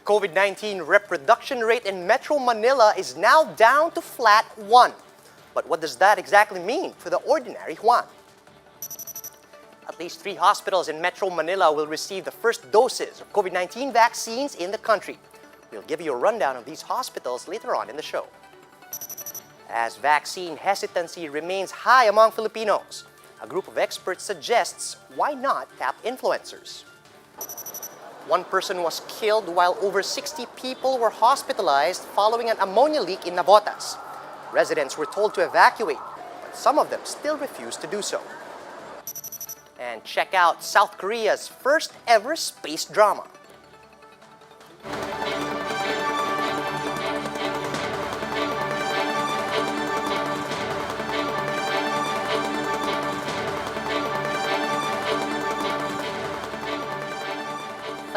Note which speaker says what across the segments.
Speaker 1: COVID-19 reproduction rate in Metro Manila is now down to flat 1. But what does that exactly mean for the ordinary Juan? At least 3 hospitals in Metro Manila will receive the first doses of COVID-19 vaccines in the country. We'll give you a rundown of these hospitals later on in the show. As vaccine hesitancy remains high among Filipinos, a group of experts suggests why not tap influencers. One person was killed while over 60 people were hospitalized following an ammonia leak in Navotas. Residents were told to evacuate, but some of them still refused to do so. And check out South Korea's first ever space drama.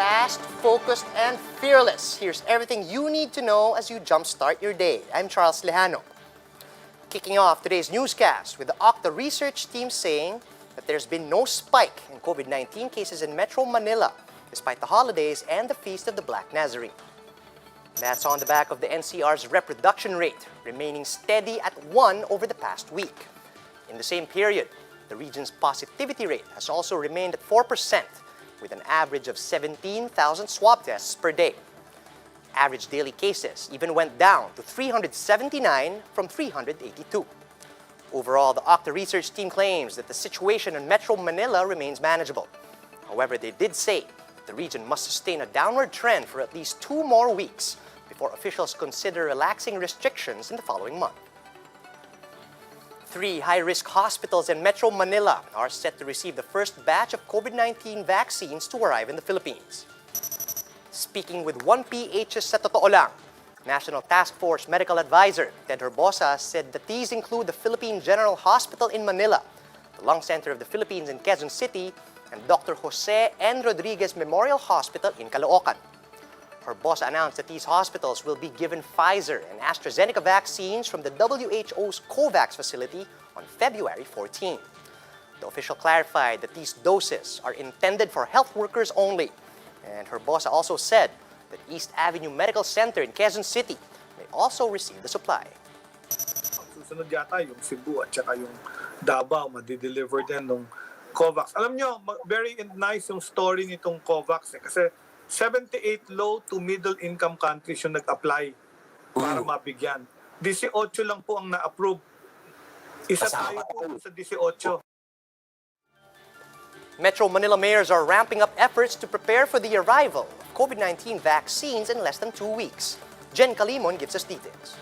Speaker 1: Fast, focused, and fearless. Here's everything you need to know as you jumpstart your day. I'm Charles Lejano. Kicking off today's newscast with the OCTA research team saying that there's been no spike in COVID-19 cases in Metro Manila despite the holidays and the Feast of the Black Nazarene. That's on the back of the NCR's reproduction rate remaining steady at 1 over the past week. In the same period, the region's positivity rate has also remained at 4%, with an average of 17,000 swab tests per day. Average daily cases even went down to 379 from 382. Overall, the OCTA research team claims that the situation in Metro Manila remains manageable. However, they did say the region must sustain a downward trend for at least 2 more weeks before officials consider relaxing restrictions in the following month. 3 high-risk hospitals in Metro Manila are set to receive the first batch of COVID-19 vaccines to arrive in the Philippines. Speaking with 1PH's Sa Totoo Lang, National Task Force Medical Advisor Ted Herbosa said that these include the Philippine General Hospital in Manila, the Lung Center of the Philippines in Quezon City, and Dr. Jose N. Rodriguez Memorial Hospital in Caloocan. Herbosa announced that these hospitals will be given Pfizer and AstraZeneca vaccines from the WHO's COVAX facility on February 14. The official clarified that these doses are intended for health workers only. And Herbosa also said that East Avenue Medical Center in Quezon City may also receive the supply.
Speaker 2: Susunod yata yung Cebu at saka yung Davao, madi-deliver din ng COVAX. Alam nyo, very nice yung story nitong COVAX kasi 78 low to middle income countries yung nag-apply para mabigyan. 18 lang po ang na-approve. Isa tayo po sa 18.
Speaker 1: Metro Manila mayors are ramping up efforts to prepare for the arrival of COVID-19 vaccines in less than 2 weeks. Jen Calimon gives us details.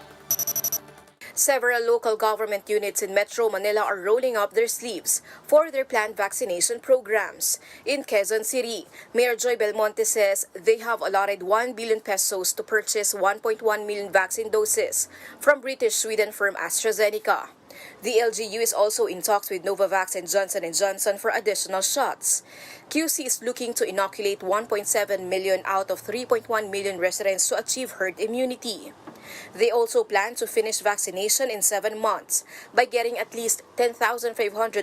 Speaker 3: Several local government units in Metro Manila are rolling up their sleeves for their planned vaccination programs. In Quezon City, Mayor Joy Belmonte says they have allotted 1 billion pesos to purchase 1.1 million vaccine doses from British Sweden firm AstraZeneca. The LGU is also in talks with Novavax and Johnson & Johnson for additional shots. QC is looking to inoculate 1.7 million out of 3.1 million residents to achieve herd immunity. They also plan to finish vaccination in 7 months by getting at least 10,500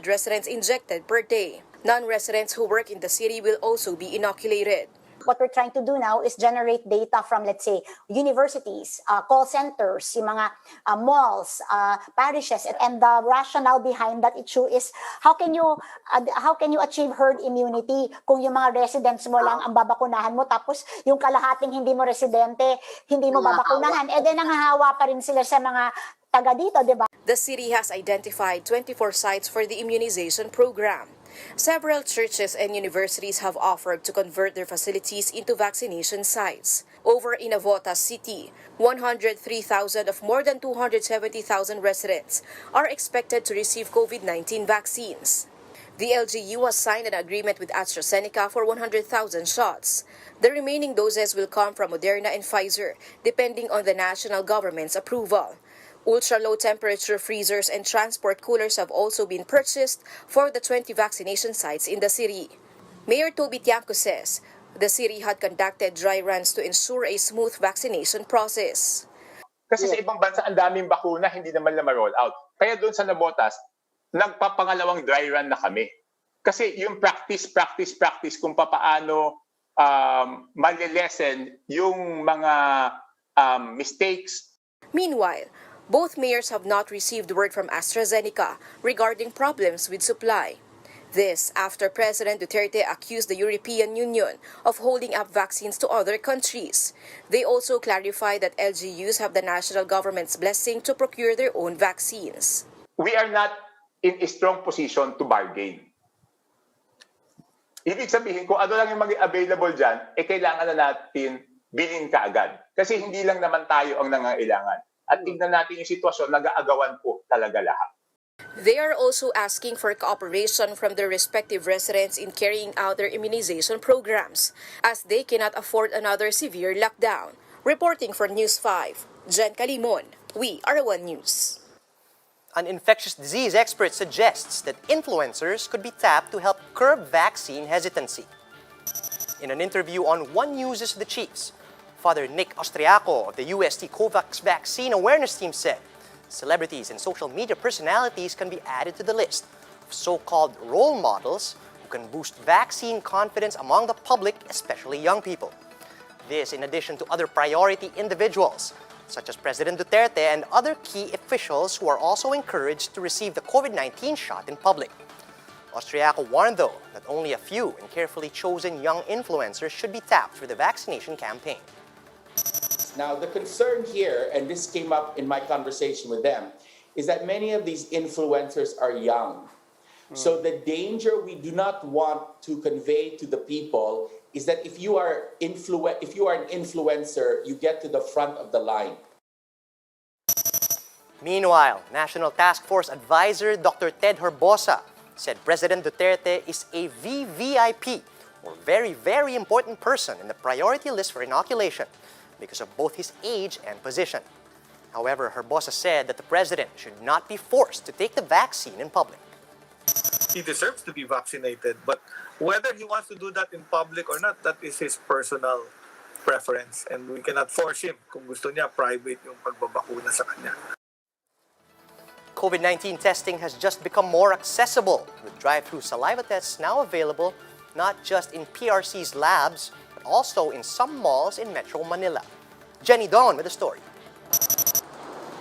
Speaker 3: residents injected per day. Non-residents who work in the city will also be inoculated.
Speaker 4: What we're trying to do now is generate data from, let's say, universities, call centers, yung mga malls, parishes, and the rationale behind that issue is how can you achieve herd immunity kung yung mga residents mo lang ang babakunahan mo tapos yung kalahating hindi mo residente, hindi mo babakunahan, then nangahawa pa rin sila sa mga taga dito, di ba?
Speaker 3: The city has identified 24 sites for the immunization program. Several churches and universities have offered to convert their facilities into vaccination sites. Over in Navotas City, 103,000 of more than 270,000 residents are expected to receive COVID-19 vaccines. The LGU has signed an agreement with AstraZeneca for 100,000 shots. The remaining doses will come from Moderna and Pfizer, depending on the national government's approval. Ultra-low temperature freezers and transport coolers have also been purchased for the 20 vaccination sites in the city. Mayor Toby Tiangco says the city had conducted dry runs to ensure a smooth vaccination process.
Speaker 5: Kasi sa ibang bansa, ang daming bakuna, hindi naman na ma-roll out. Kaya doon sa Navotas, nagpapangalawang dry run na kami. Kasi yung practice kung papaano malilesen yung mga mistakes.
Speaker 3: Meanwhile, both mayors have not received word from AstraZeneca regarding problems with supply. This after President Duterte accused the European Union of holding up vaccines to other countries. They also clarified that LGUs have the national government's blessing to procure their own vaccines.
Speaker 5: We are not in a strong position to bargain. Ibig sabihin, kung ano lang yung maging available dyan, kailangan na natin bilhin kaagad. Kasi hindi lang naman tayo ang nangangailangan. At tingnan natin yung sitwasyon, nag-aagawan po talaga lahat.
Speaker 3: They are also asking for cooperation from their respective residents in carrying out their immunization programs, as they cannot afford another severe lockdown. Reporting for News 5, Jen Calimon, We Are One News.
Speaker 1: An infectious disease expert suggests that influencers could be tapped to help curb vaccine hesitancy. In an interview on One News' The Chiefs, Father Nick Austriaco of the UST COVAX Vaccine Awareness Team said celebrities and social media personalities can be added to the list of so-called role models who can boost vaccine confidence among the public, especially young people. This in addition to other priority individuals, such as President Duterte and other key officials who are also encouraged to receive the COVID-19 shot in public. Austriaco warned, though, that only a few and carefully chosen young influencers should be tapped for the vaccination campaign.
Speaker 6: Now, the concern here, and this came up in my conversation with them, is that many of these influencers are young. So the danger we do not want to convey to the people is that if you are an influencer, you get to the front of the line.
Speaker 1: Meanwhile, National Task Force Advisor Dr. Ted Herbosa said President Duterte is a VVIP, or very, very important person in the priority list for inoculation because of both his age and position. However, Herbosa said that the president should not be forced to take the vaccine in public.
Speaker 2: He deserves to be vaccinated, but whether he wants to do that in public or not, that is his personal preference, and we cannot force him. Kung gusto niya, private yung pagbabakuna sa kanya.
Speaker 1: COVID-19 testing has just become more accessible, with drive-through saliva tests now available not just in PRC's labs, but also in some malls in Metro Manila. Jenny Dawn with the story.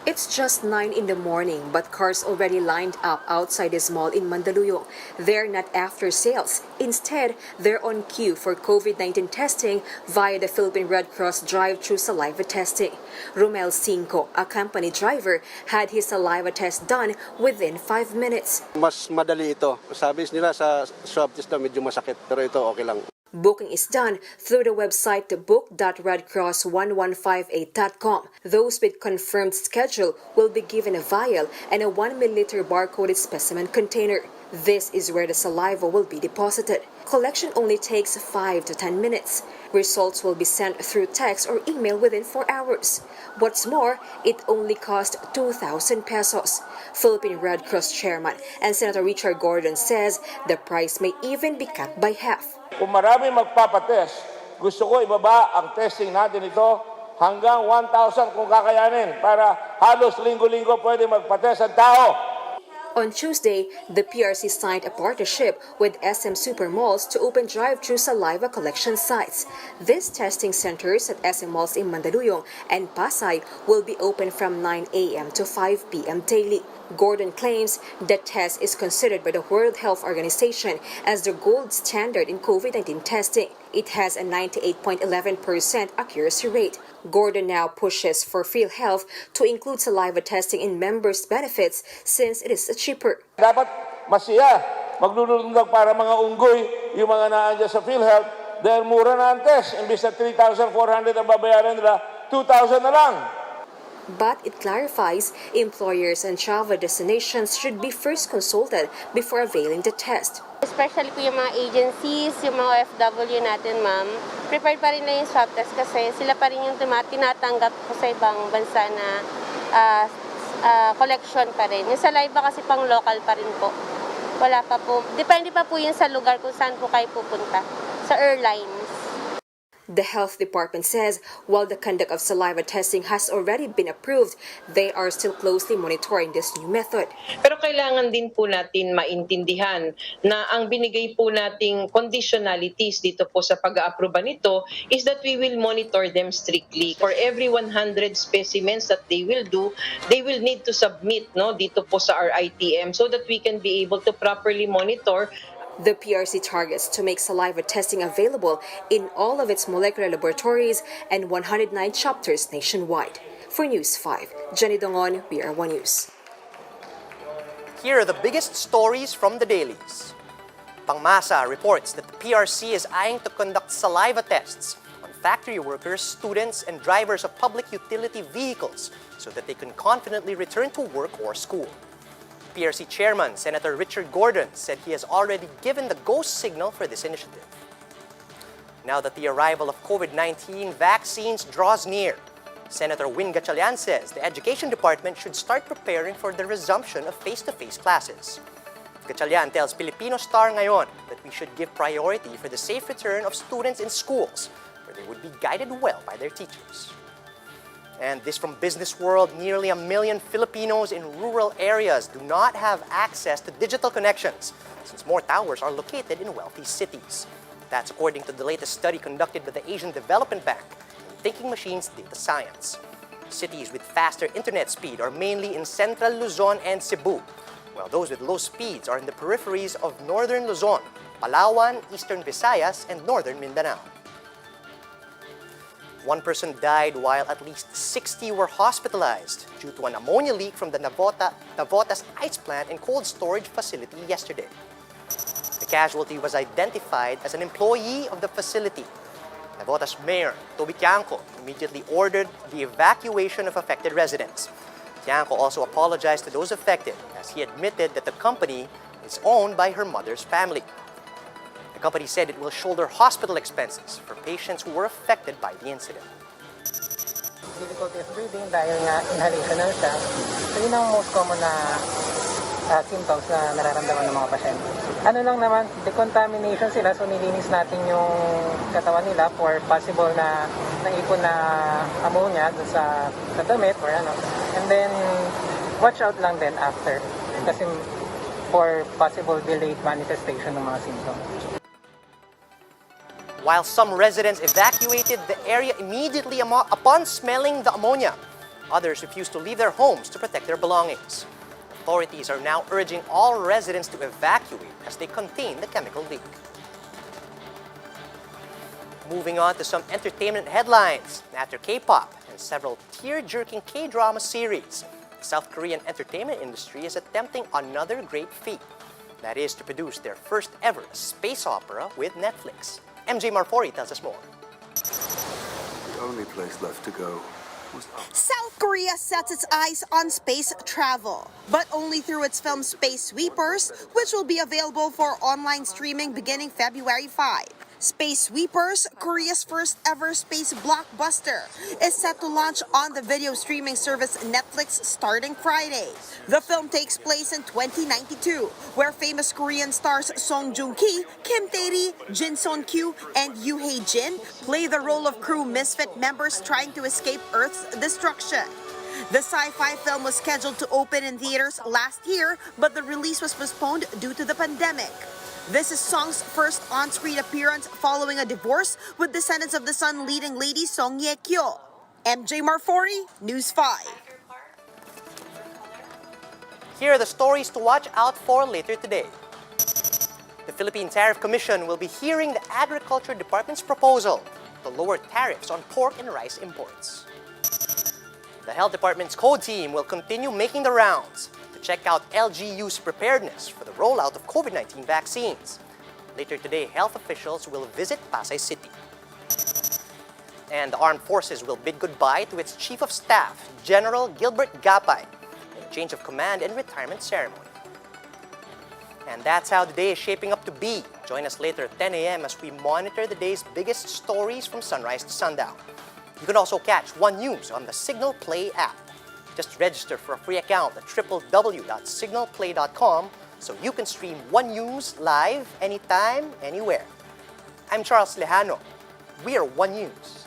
Speaker 3: It's just 9 in the morning, but cars already lined up outside this mall in Mandaluyong. They're not after sales. Instead, they're on queue for COVID-19 testing via the Philippine Red Cross drive-through saliva testing. Romel Cinco, a company driver, had his saliva test done within 5 minutes.
Speaker 7: Mas madali ito. Sabi nila sa swab test na medyo masakit, pero ito okay lang.
Speaker 3: Booking is done through the website book.redcross1158.com. Those with confirmed schedule will be given a vial and a 1 milliliter barcoded specimen container. This is where the saliva will be deposited. Collection only takes 5 to 10 minutes. Results will be sent through text or email within 4 hours. What's more, it only cost 2,000 pesos. Philippine Red Cross Chairman and Senator Richard Gordon says the price may even be cut by half.
Speaker 8: Kung marami magpapatest, gusto ko ibaba ang testing natin ito hanggang 1,000 kung kakayanin para halos linggo-linggo pwede magpatest ang tao.
Speaker 3: On Tuesday, the PRC signed a partnership with SM Supermalls to open drive-through saliva collection sites. These testing centers at SM Malls in Mandaluyong and Pasay will be open from 9 a.m. to 5 p.m. daily. Gordon claims the test is considered by the World Health Organization as the gold standard in COVID-19 testing. It has a 98.11% accuracy rate. Gordon now pushes for PhilHealth to include saliva testing in members' benefits since it is cheaper.
Speaker 8: Dapat masiya, maglulundag para mga unggoy, yung mga naandyan sa PhilHealth, dahil mura na ang test. Imbis na 3,400 ang babayaran nila, 2,000 na lang.
Speaker 3: But it clarifies employers and travel destinations should be first consulted before availing the test.
Speaker 9: Especially po yung mga agencies, yung mga OFW natin, ma'am, prepared pa rin na yung swab test kasi sila pa rin yung tinatanggap po sa ibang bansa na collection pa rin. Yung saliva kasi pang local pa rin po. Wala pa po. Depende pa po yun sa lugar kung saan po kayo pupunta. Sa airlines.
Speaker 3: The health department says while the conduct of saliva testing has already been approved, they are still closely monitoring this new method.
Speaker 10: Pero kailangan din po natin maintindihan na ang binigay po nating conditionalities dito po sa pag-aaproba nito is that we will monitor them strictly. For every 100 specimens that they will do, they will need to submit dito po sa our ITM so that we can be able to properly monitor.
Speaker 3: The PRC targets to make saliva testing available in all of its molecular laboratories and 109 chapters nationwide. For News 5, Jenny Dongon, BR1 News.
Speaker 1: Here are the biggest stories from the dailies. Pangmasa reports that the PRC is eyeing to conduct saliva tests on factory workers, students, and drivers of public utility vehicles so that they can confidently return to work or school. PRC Chairman Senator Richard Gordon said he has already given the go signal for this initiative. Now that the arrival of COVID-19 vaccines draws near, Senator Win Gatchalian says the Education Department should start preparing for the resumption of face-to-face classes. Gatchalian tells Filipino Star Ngayon that we should give priority for the safe return of students in schools where they would be guided well by their teachers. And this from Business World, nearly 1 million Filipinos in rural areas do not have access to digital connections since more towers are located in wealthy cities. That's according to the latest study conducted by the Asian Development Bank in Thinking Machines Data Science. Cities with faster internet speed are mainly in central Luzon and Cebu, while those with low speeds are in the peripheries of northern Luzon, Palawan, eastern Visayas, and northern Mindanao. One person died while at least 60 were hospitalized due to an ammonia leak from the Navotas ice plant and cold storage facility yesterday. The casualty was identified as an employee of the facility. Navotas Mayor Toby Tiangco immediately ordered the evacuation of affected residents. Tiangco also apologized to those affected as he admitted that the company is owned by her mother's family. The company said it will shoulder hospital expenses for patients who were affected by the incident.
Speaker 11: Difficulty of breathing dahil nga inhalation na siya. So yun ang most common na symptoms na nararamdaman ng mga pasyente. Ano lang naman, decontamination sila, so nilinis natin yung katawan nila for possible na naipon na ammonia sa damit or ano. And then, watch out lang din after kasi for possible delayed manifestation ng mga symptoms.
Speaker 1: While some residents evacuated the area immediately upon smelling the ammonia, others refused to leave their homes to protect their belongings. Authorities are now urging all residents to evacuate as they contain the chemical leak. Moving on to some entertainment headlines. After K-pop and several tear-jerking K-drama series, the South Korean entertainment industry is attempting another great feat. That is to produce their first ever space opera with Netflix. MJ Marfori tells us more.
Speaker 12: The only place left to go was up.
Speaker 13: South Korea sets its eyes on space travel, but only through its film Space Sweepers, which will be available for online streaming beginning February 5. Space Sweepers, Korea's first ever space blockbuster, is set to launch on the video streaming service Netflix starting Friday. The film takes place in 2092, where famous Korean stars Song Joong-ki, Kim Tae-ri, Jin Son-kyu, and Yoo Hae-jin play the role of crew misfit members trying to escape Earth's destruction. The sci-fi film was scheduled to open in theaters last year, but the release was postponed due to the pandemic. This is Song's first on-screen appearance following a divorce with Descendants of the Sun leading lady Song Ye-kyo. MJ Marfori, News 5.
Speaker 1: Here are the stories to watch out for later today. The Philippine Tariff Commission will be hearing the Agriculture Department's proposal to lower tariffs on pork and rice imports. The Health Department's code team will continue making the rounds to check out LGU's preparedness for the rollout of COVID-19 vaccines. Later today, health officials will visit Pasay City. And the Armed Forces will bid goodbye to its Chief of Staff, General Gilbert Gapay, in a change of command and retirement ceremony. And that's how the day is shaping up to be. Join us later at 10 a.m. as we monitor the day's biggest stories from sunrise to sundown. You can also catch One News on the Signal Play app. Just register for a free account at www.signalplay.com so you can stream One News live anytime, anywhere. I'm Charles Lejano. We are One News.